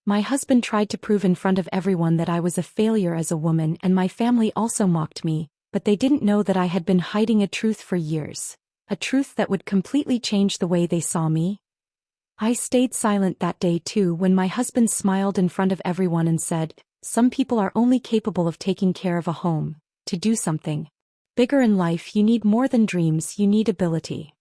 My husband tried to prove in front of everyone that I was a failure as a woman, and my family also mocked me, but they didn't know that I had been hiding a truth for years. A truth that would completely change the way they saw me. I stayed silent that day too when my husband smiled in front of everyone and said, "Some people are only capable of taking care of a home. To do something bigger in life you need more than dreams, you need ability."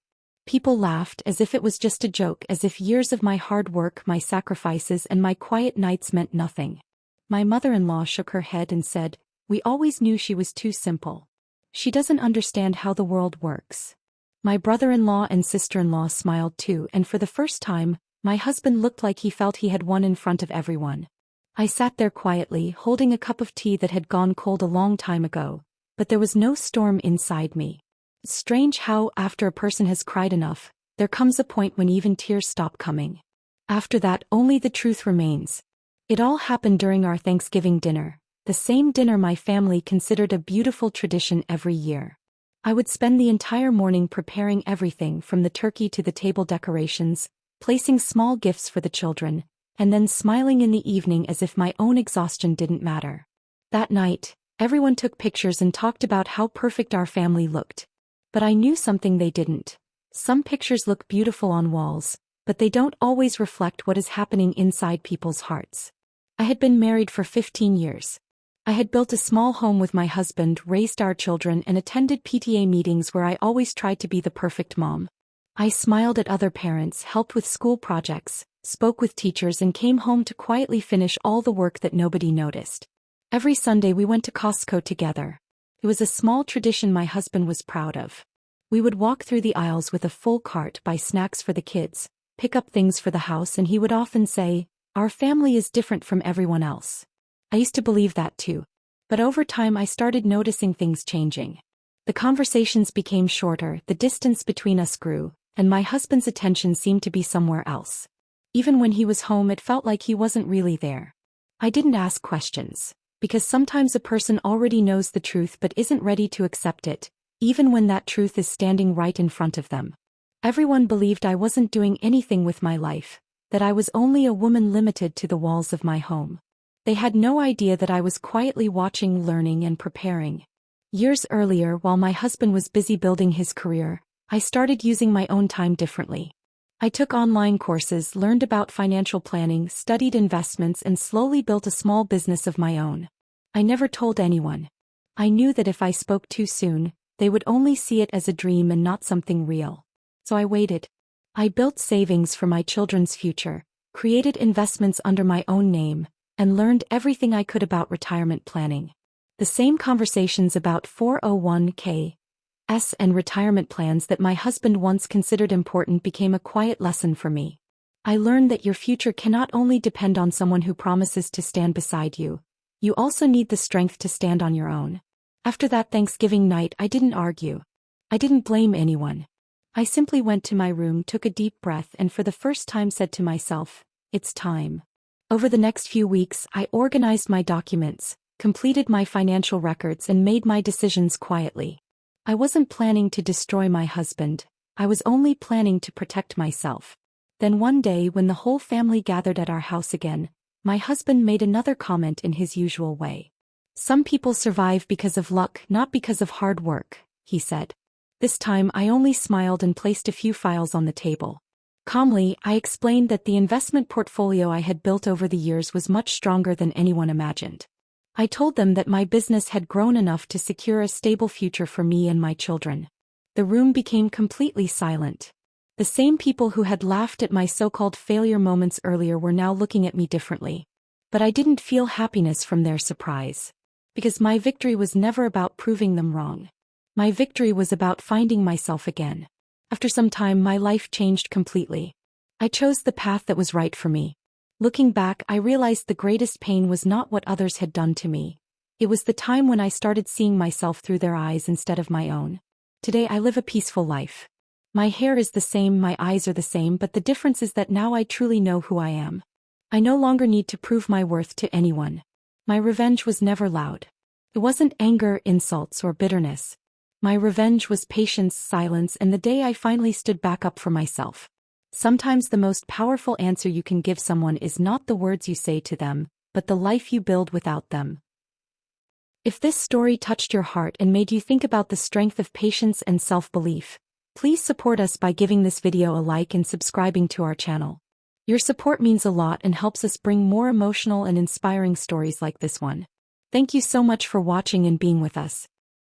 People laughed as if it was just a joke, as if years of my hard work, my sacrifices, and my quiet nights meant nothing. My mother-in-law shook her head and said, "We always knew she was too simple. She doesn't understand how the world works." My brother-in-law and sister-in-law smiled too, and for the first time, my husband looked like he felt he had won in front of everyone. I sat there quietly, holding a cup of tea that had gone cold a long time ago, but there was no storm inside me. It's strange how, after a person has cried enough, there comes a point when even tears stop coming. After that, only the truth remains. It all happened during our Thanksgiving dinner, the same dinner my family considered a beautiful tradition every year. I would spend the entire morning preparing everything from the turkey to the table decorations, placing small gifts for the children, and then smiling in the evening as if my own exhaustion didn't matter. That night, everyone took pictures and talked about how perfect our family looked. But I knew something they didn't. Some pictures look beautiful on walls, but they don't always reflect what is happening inside people's hearts. I had been married for 15 years. I had built a small home with my husband, raised our children, and attended PTA meetings where I always tried to be the perfect mom. I smiled at other parents, helped with school projects, spoke with teachers, and came home to quietly finish all the work that nobody noticed. Every Sunday we went to Costco together. It was a small tradition my husband was proud of. We would walk through the aisles with a full cart, buy snacks for the kids, pick up things for the house, and he would often say, "Our family is different from everyone else." I used to believe that too. But over time I started noticing things changing. The conversations became shorter, the distance between us grew, and my husband's attention seemed to be somewhere else. Even when he was home it felt like he wasn't really there. I didn't ask questions, because sometimes a person already knows the truth but isn't ready to accept it, even when that truth is standing right in front of them. Everyone believed I wasn't doing anything with my life, that I was only a woman limited to the walls of my home. They had no idea that I was quietly watching, learning, and preparing. Years earlier, while my husband was busy building his career, I started using my own time differently. I took online courses, learned about financial planning, studied investments, and slowly built a small business of my own. I never told anyone. I knew that if I spoke too soon, they would only see it as a dream and not something real. So I waited. I built savings for my children's future, created investments under my own name, and learned everything I could about retirement planning. The same conversations about 401(k)s and retirement plans that my husband once considered important became a quiet lesson for me. I learned that your future cannot only depend on someone who promises to stand beside you. You also need the strength to stand on your own. After that Thanksgiving night, I didn't argue. I didn't blame anyone. I simply went to my room, took a deep breath, and for the first time said to myself, "It's time." Over the next few weeks, I organized my documents, completed my financial records, and made my decisions quietly. I wasn't planning to destroy my husband. I was only planning to protect myself. Then one day, when the whole family gathered at our house again, my husband made another comment in his usual way. "Some people survive because of luck, not because of hard work," he said. This time I only smiled and placed a few files on the table. Calmly, I explained that the investment portfolio I had built over the years was much stronger than anyone imagined. I told them that my business had grown enough to secure a stable future for me and my children. The room became completely silent. The same people who had laughed at my so-called failure moments earlier were now looking at me differently. But I didn't feel happiness from their surprise. Because my victory was never about proving them wrong. My victory was about finding myself again. After some time, my life changed completely. I chose the path that was right for me. Looking back, I realized the greatest pain was not what others had done to me. It was the time when I started seeing myself through their eyes instead of my own. Today I live a peaceful life. My hair is the same, my eyes are the same, but the difference is that now I truly know who I am. I no longer need to prove my worth to anyone. My revenge was never loud. It wasn't anger, insults, or bitterness. My revenge was patience, silence, and the day I finally stood back up for myself. Sometimes the most powerful answer you can give someone is not the words you say to them, but the life you build without them. If this story touched your heart and made you think about the strength of patience and self-belief, please support us by giving this video a like and subscribing to our channel. Your support means a lot and helps us bring more emotional and inspiring stories like this one. Thank you so much for watching and being with us.